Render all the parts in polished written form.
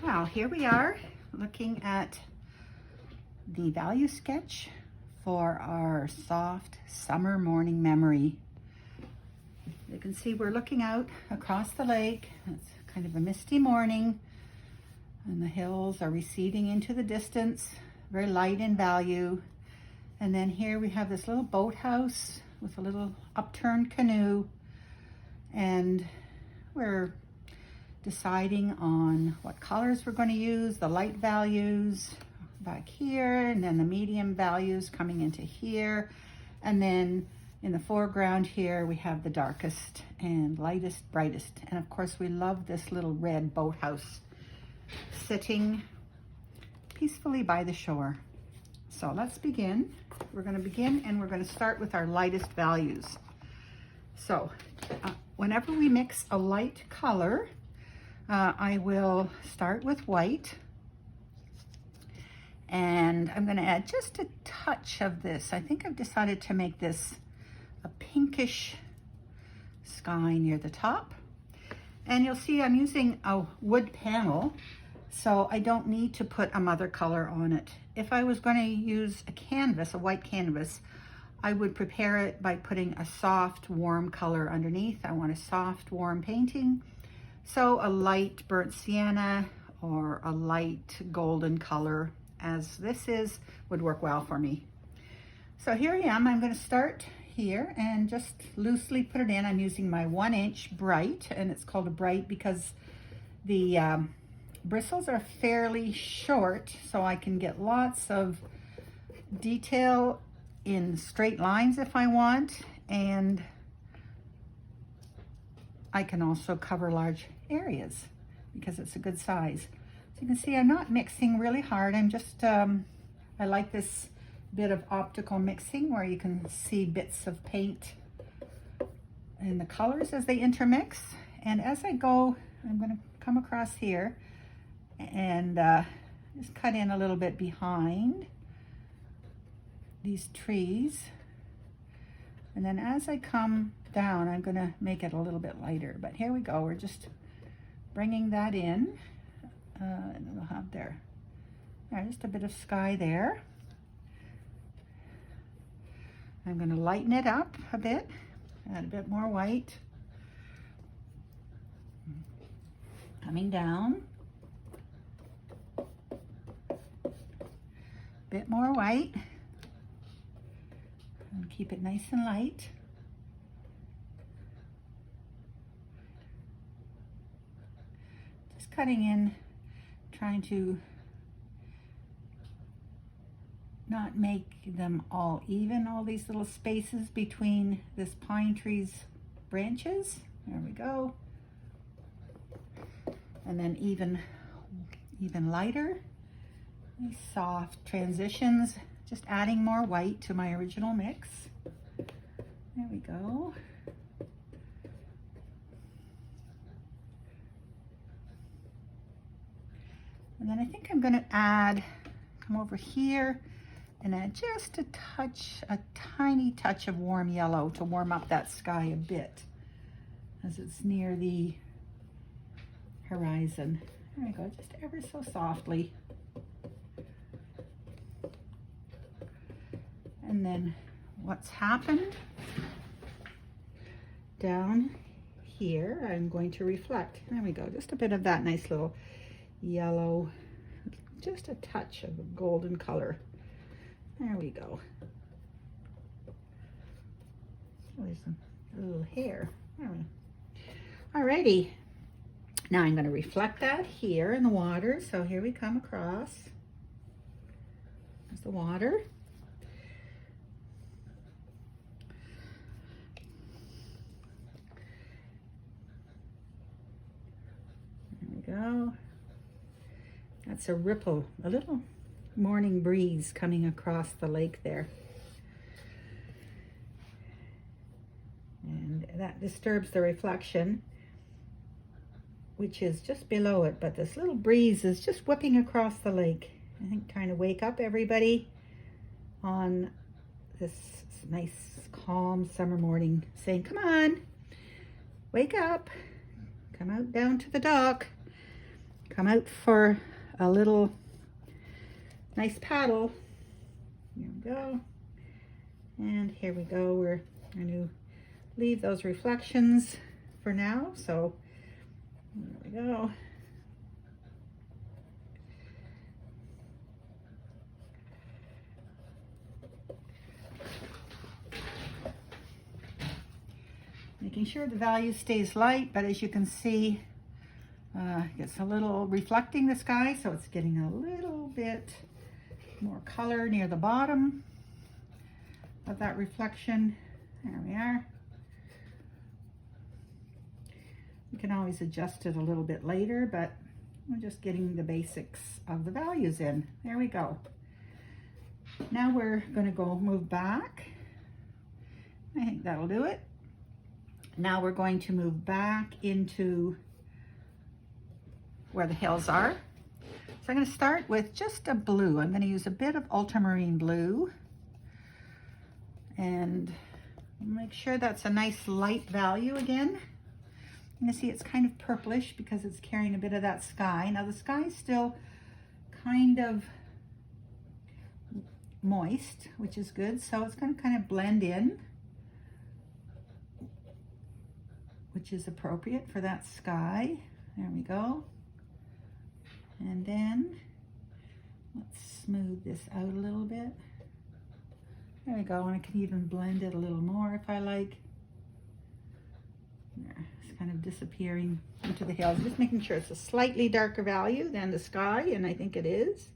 Well, here we are looking at the value sketch for our soft summer morning memory. You can see we're looking out across the lake. It's kind of a misty morning and the hills are receding into the distance, very light in value. And then here we have this little boathouse with a little upturned canoe, and we're deciding on what colors we're going to use, the light values back here, and then the medium values coming into here. And then in the foreground here, we have the darkest and lightest, brightest. And of course, we love this little red boathouse sitting peacefully by the shore. So let's begin. We're going to begin and we're going to start with our lightest values. So whenever we mix a light color, I will start with white, and I'm going to add just a touch of this. I think I've decided to make this a pinkish sky near the top. And you'll see I'm using a wood panel, so I don't need to put a mother color on it. If I was going to use a canvas, a white canvas, I would prepare it by putting a soft, warm color underneath. I want a soft, warm painting. So a light burnt sienna or a light golden color, as this is, would work well for me. So here I am. I'm going to start here and just loosely put it in. I'm using my 1-inch bright, and it's called a bright because the bristles are fairly short, so I can get lots of detail in straight lines if I want, and I can also cover large areas because it's a good size. So you can see I'm not mixing really hard. I'm just, I like this bit of optical mixing where you can see bits of paint and the colors as they intermix. And as I go, I'm going to come across here and just cut in a little bit behind these trees. And then as I come down, I'm going to make it a little bit lighter. But here we go. We're just bringing that in. And we'll have there just a bit of sky there. I'm going to lighten it up a bit, add a bit more white. Coming down. Bit more white. And keep it nice and light. Just cutting in, trying to not make them all even, all these little spaces between this pine tree's branches. There we go. And then even lighter, these soft transitions, just adding more white to my original mix. There we go. And then I think I'm going to come over here and add just a tiny touch of warm yellow to warm up that sky a bit as it's near the horizon. There we go, just ever so softly. And then what's happened down here, I'm going to reflect. There we go, just a bit of that nice little yellow, just a touch of a golden color. There we go. Oh, there's a little hair. Alrighty. Now I'm going to reflect that here in the water. So here we come across. There's the water. Go. That's a ripple, a little morning breeze coming across the lake there. And that disturbs the reflection, which is just below it, but this little breeze is just whipping across the lake. I think trying to wake up everybody on this nice, calm summer morning, saying, come on, wake up, come out down to the dock. come out for a little nice paddle. Here we go. And here we go. We're going to leave those reflections for now. So there we go. Making sure the value stays light, but as you can see, it's a little reflecting the sky, so it's getting a little bit more color near the bottom of that reflection. There we are. You can always adjust it a little bit later, but we're just getting the basics of the values in. There we go. Now we're going to go move back. I think that'll do it. Now we're going to move back into where the hills are. So I'm going to start with just a blue. I'm going to use a bit of ultramarine blue and make sure that's a nice light value again. You can see it's kind of purplish because it's carrying a bit of that sky. Now the sky is still kind of moist, which is good. So it's going to kind of blend in, which is appropriate for that sky. There we go. And then let's smooth this out a little bit. There we go, and I can even blend it a little more if I like. There, it's kind of disappearing into the hills. Just making sure it's a slightly darker value than the sky, and I think it is.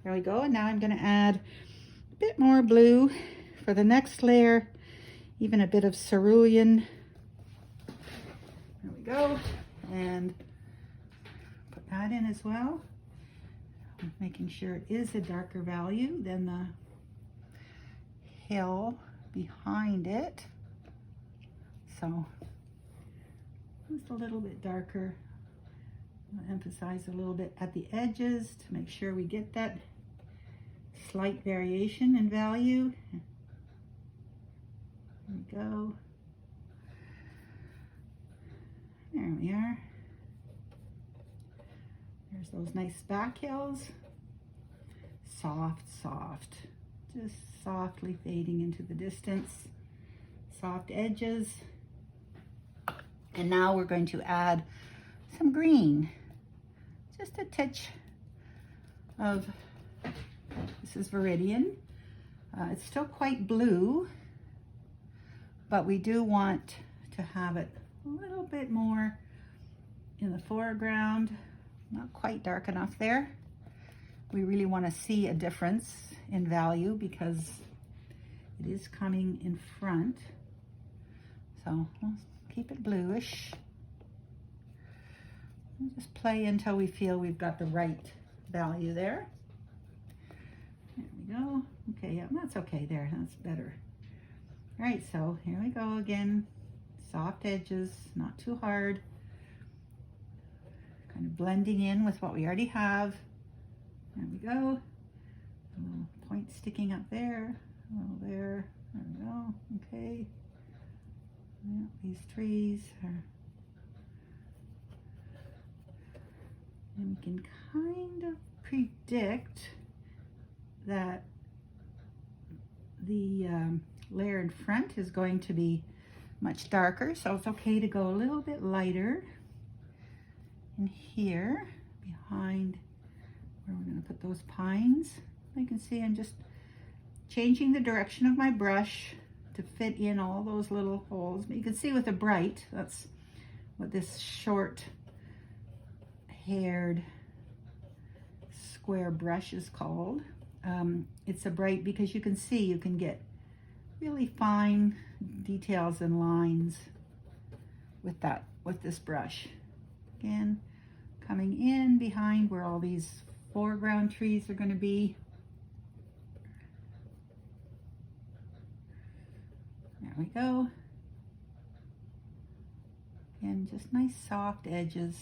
There we go, and now I'm going to add a bit more blue for the next layer, even a bit of cerulean. There we go, and put that in as well. Making sure it is a darker value than the hill behind it. So just a little bit darker. I'll emphasize a little bit at the edges to make sure we get that slight variation in value. There we go. There we are. There's those nice back hills. Soft, soft. Just softly fading into the distance. Soft edges. And now we're going to add some green. Just a touch of, this is Viridian. It's still quite blue, but we do want to have it a little bit more in the foreground. Not quite dark enough there. We really want to see a difference in value because it is coming in front. So we'll keep it bluish. We'll just play until we feel we've got the right value there. There we go. Okay, yeah, that's okay there. That's better. All right, so here we go again. Soft edges, not too hard. Kind of blending in with what we already have. There we go. A little point sticking up there. A little there. There we go. Okay. Yeah, these trees are. And we can kind of predict that the layer in front is going to be much darker, so it's okay to go a little bit lighter in here behind where we're going to put those pines. You can see I'm just changing the direction of my brush to fit in all those little holes. But you can see with the bright, that's what this short haired square brush is called. It's a bright because you can see, you can get really fine details and lines with this brush. Again, coming in behind where all these foreground trees are going to be. There we go. Again, just nice soft edges.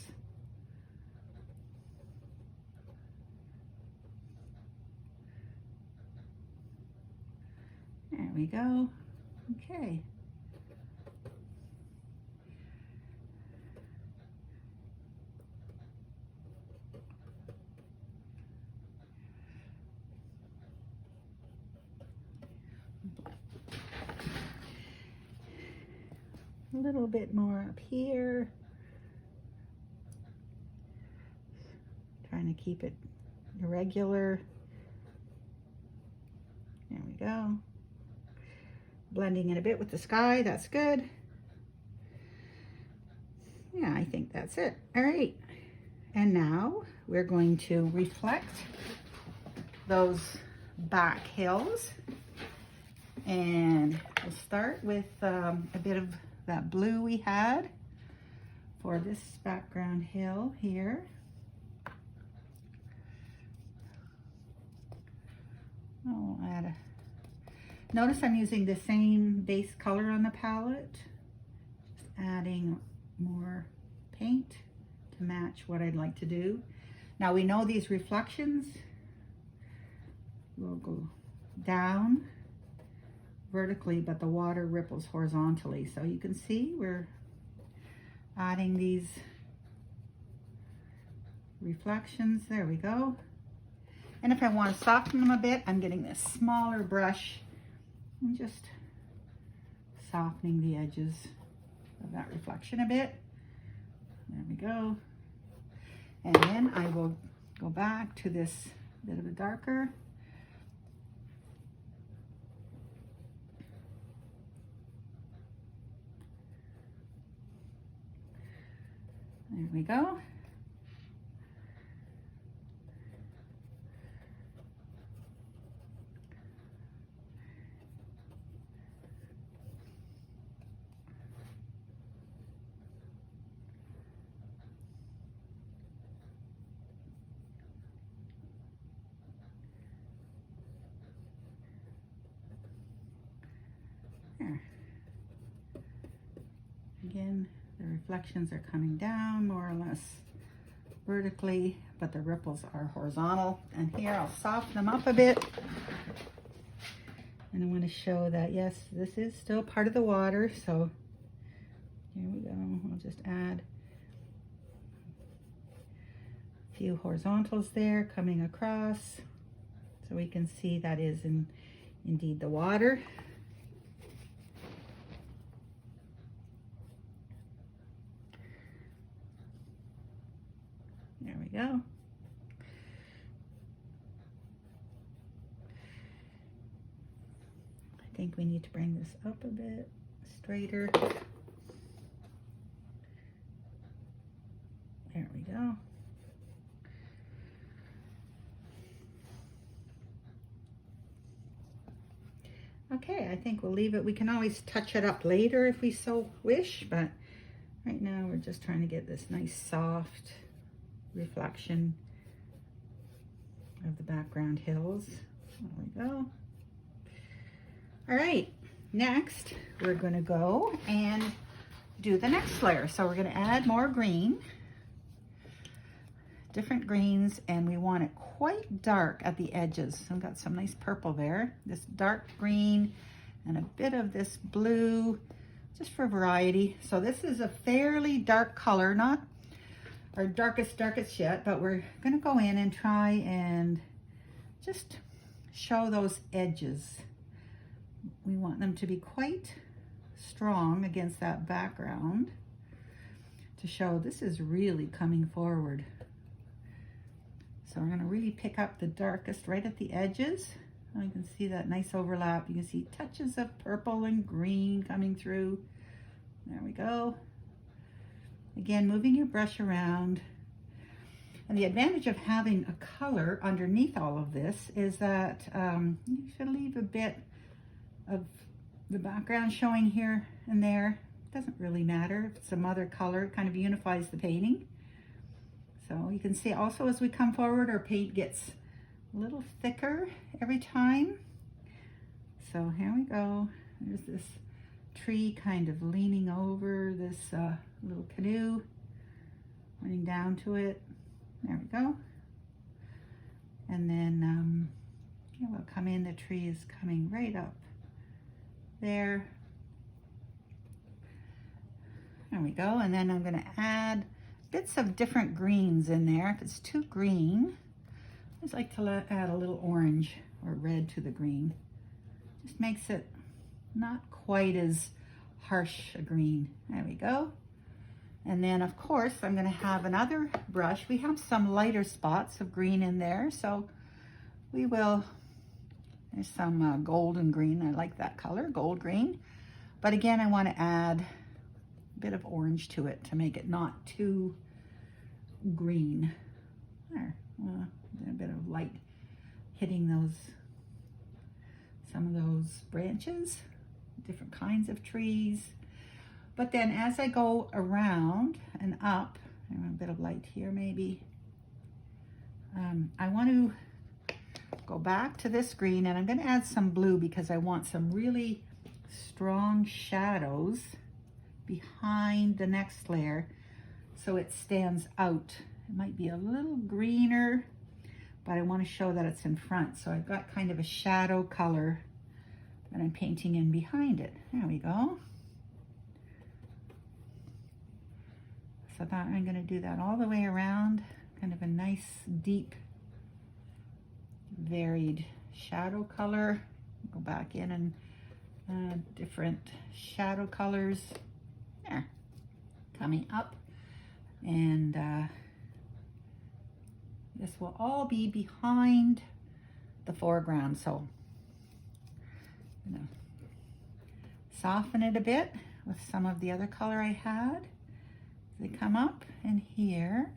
There we go. Okay. little bit more up here. Trying to keep it irregular. There we go. Blending in a bit with the sky, that's good. Yeah, I think that's it. All right. And now we're going to reflect those back hills. And we'll start with a bit of that blue we had for this background hill here. Oh, notice I'm using the same base color on the palette, just adding more paint to match what I'd like to do. Now we know these reflections will go down vertically, but the water ripples horizontally. So you can see we're adding these reflections. There we go. And if I want to soften them a bit, I'm getting this smaller brush and just softening the edges of that reflection a bit. There we go. And then I will go back to this bit of a darker. There we go. There. Again, the reflections are coming down more or less vertically, but the ripples are horizontal. And here I'll soften them up a bit. And I want to show that, yes, this is still part of the water. So here we go. I'll just add a few horizontals there coming across so we can see that is indeed the water. There we go. I think we need to bring this up a bit straighter. There we go. Okay, I think we'll leave it. We can always touch it up later if we so wish, but right now we're just trying to get this nice soft reflection of the background hills. There we go. All right, next we're going to go and do the next layer. So we're going to add more green, different greens, and we want it quite dark at the edges. So I've got some nice purple there, this dark green and a bit of this blue, just for variety. So this is a fairly dark color, not our darkest yet, but we're going to go in and try and just show those edges. We want them to be quite strong against that background to show this is really coming forward. So we're going to really pick up the darkest right at the edges. Oh, you can see that nice overlap. You can see touches of purple and green coming through. There we go. Again, moving your brush around. And the advantage of having a color underneath all of this is that you should leave a bit of the background showing here and there. It doesn't really matter if it's some other color. It kind of unifies the painting. So you can see also as we come forward, our paint gets a little thicker every time. So here we go. There's this tree kind of leaning over this little canoe, running down to it. There we go. And then yeah, we'll come in, the tree is coming right up there. There we go. And then I'm going to add bits of different greens in there. If it's too green, I just like to add a little orange or red to the green. Just makes it not quite as harsh a green. There we go. And then of course I'm going to have another brush. We have some lighter spots of green in there, so we will, there's some golden green. I like that color, gold green. But again, I want to add a bit of orange to it to make it not too green. There, a bit of light hitting those, some of those branches, different kinds of trees. But then as I go around and up, a bit of light here maybe, I want to go back to this green, and I'm going to add some blue because I want some really strong shadows behind the next layer so it stands out. It might be a little greener, but I want to show that it's in front. So I've got kind of a shadow color that I'm painting in behind it. There we go. So that I'm going to do that all the way around, kind of a nice, deep, varied shadow color. Go back in and different shadow colors. There, coming up. And this will all be behind the foreground. So I'm gonna soften it a bit with some of the other color I had. They come up in here.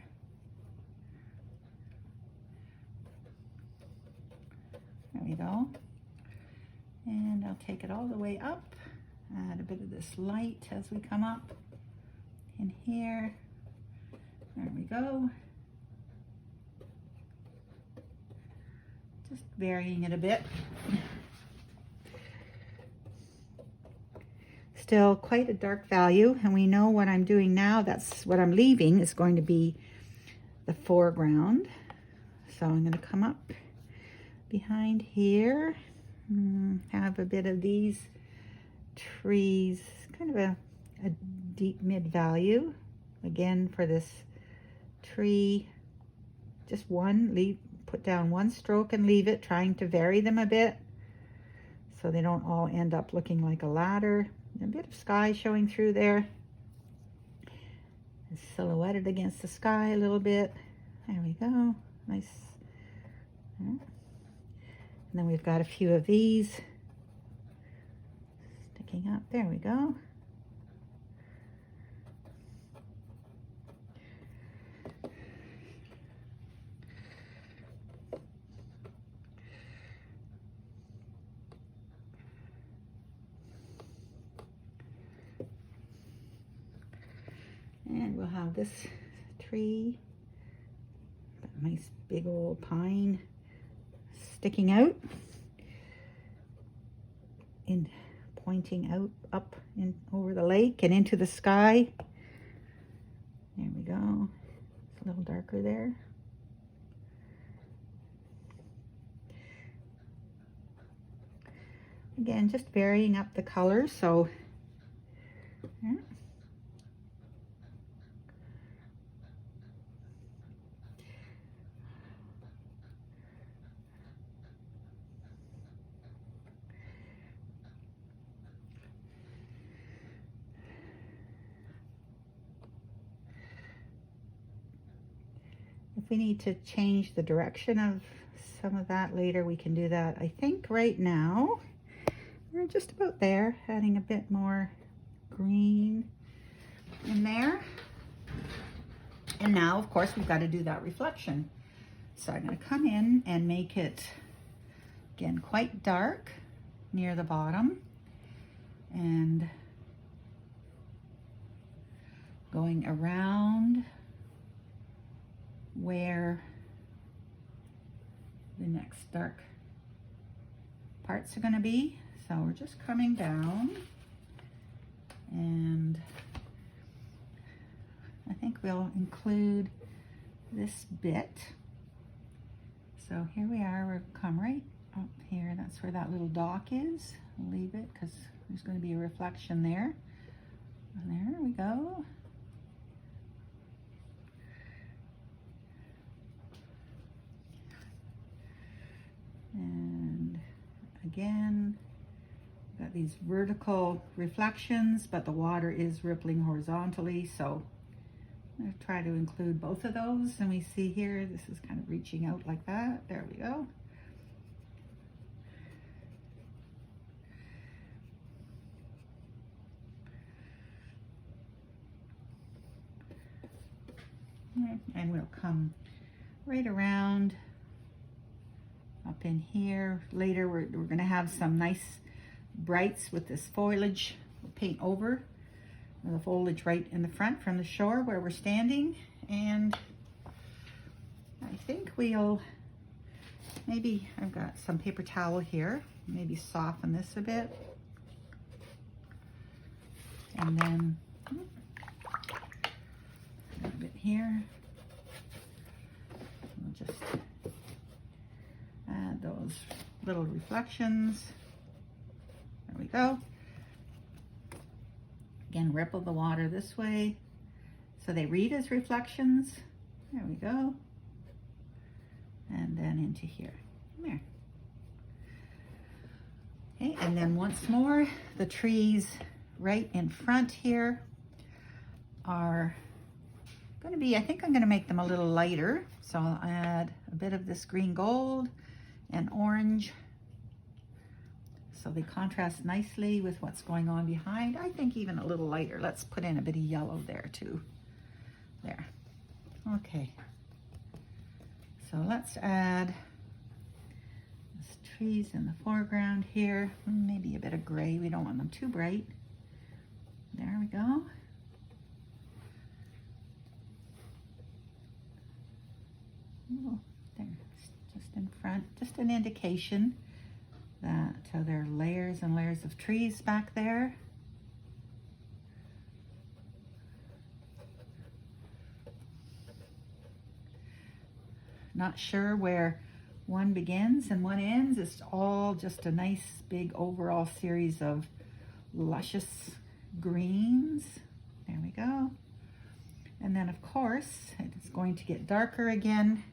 There we go. And I'll take it all the way up, add a bit of this light as we come up in here. There we go. Just varying it a bit. Still quite a dark value, and we know what I'm doing now, that's what I'm leaving is going to be the foreground. So I'm going to come up behind here, have a bit of these trees, kind of a deep mid value again for this tree. Just one, put down one stroke and leave it, trying to vary them a bit so they don't all end up looking like a ladder. A bit of sky showing through there. It's silhouetted against the sky a little bit. There we go. Nice. And then we've got a few of these sticking up. There we go. And we'll have this tree, a nice big old pine sticking out and pointing out up and over the lake and into the sky. There we go. It's a little darker there. Again, just varying up the colors. So yeah. If we need to change the direction of some of that later, we can do that. I think right now we're just about there, adding a bit more green in there. And now, of course, we've got to do that reflection. So I'm going to come in and make it, again, quite dark near the bottom. And going around where the next dark parts are going to be. So we're just coming down, and I think we'll include this bit. So here we are, we'll come right up here. That's where that little dock is. I'll leave it because there's going to be a reflection there. And there we go. And again, got got these vertical reflections, but the water is rippling horizontally, so I'm going to try to include both of those. And we see here, this is kind of reaching out like that. There we go. And we'll come right around up in here. Later we're going to have some nice brights with this foliage. We'll paint over the foliage right in the front from the shore where we're standing. And I think we'll, maybe I've got some paper towel here, maybe soften this a bit. And then a bit here. We'll just add those little reflections. There we go. Again, ripple the water this way so they read as reflections. There we go. And then into here. There. Okay, and then once more, the trees right in front here are going to be, I think I'm going to make them a little lighter. So I'll add a bit of this green gold and orange so they contrast nicely with what's going on behind. I think even a little lighter. Let's put in a bit of yellow there too. There. Okay. So let's add these trees in the foreground here. Maybe a bit of gray. We don't want them too bright. There we go. Oh, there, just in front, just an indication that there are layers and layers of trees back there. Not sure where one begins and one ends. It's all just a nice big overall series of luscious greens. There we go. And then of course, it's going to get darker again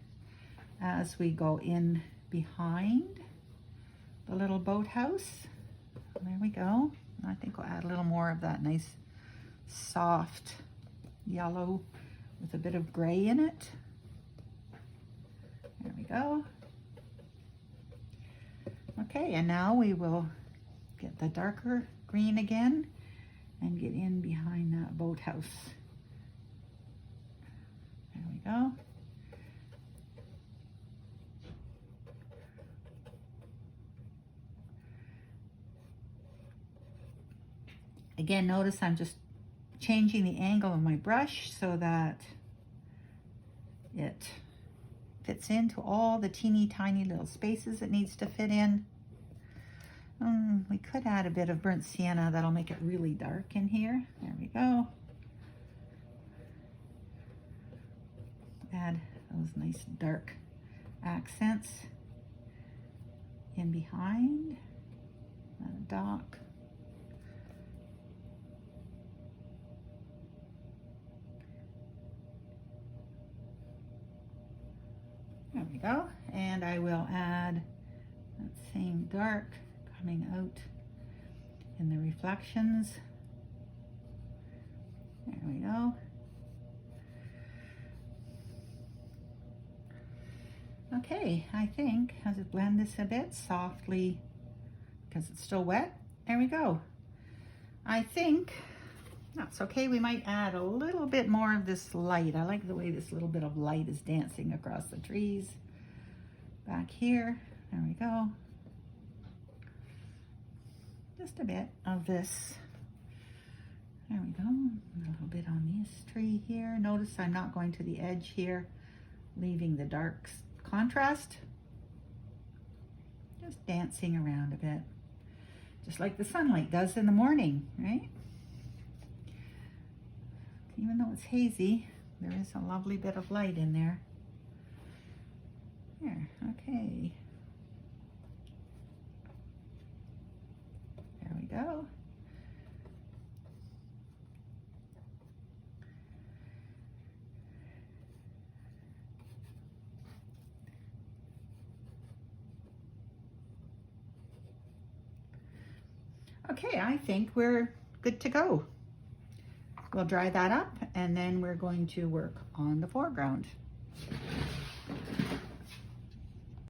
as we go in behind the little boathouse. There we go. I think we'll add a little more of that nice soft yellow with a bit of gray in it. There we go. Okay, and now we will get the darker green again and get in behind that boathouse. There we go. Again, notice I'm just changing the angle of my brush so that it fits into all the teeny tiny little spaces it needs to fit in. We could add a bit of burnt sienna. That'll make it really dark in here. There we go. Add those nice dark accents in behind that dock. There we go. And I will add that same dark coming out in the reflections. There we go. Okay, I think I'll just blend this a bit softly because it's still wet. There we go. I think that's okay. We might add a little bit more of this light. I like the way this little bit of light is dancing across the trees back here. There we go. Just a bit of this. There we go. A little bit on this tree here. Notice I'm not going to the edge here, leaving the dark contrast. Just dancing around a bit. Just like the sunlight does in the morning, right? Even though it's hazy, there is a lovely bit of light in there. There, okay. There we go. Okay, I think we're good to go. We'll dry that up and then we're going to work on the foreground.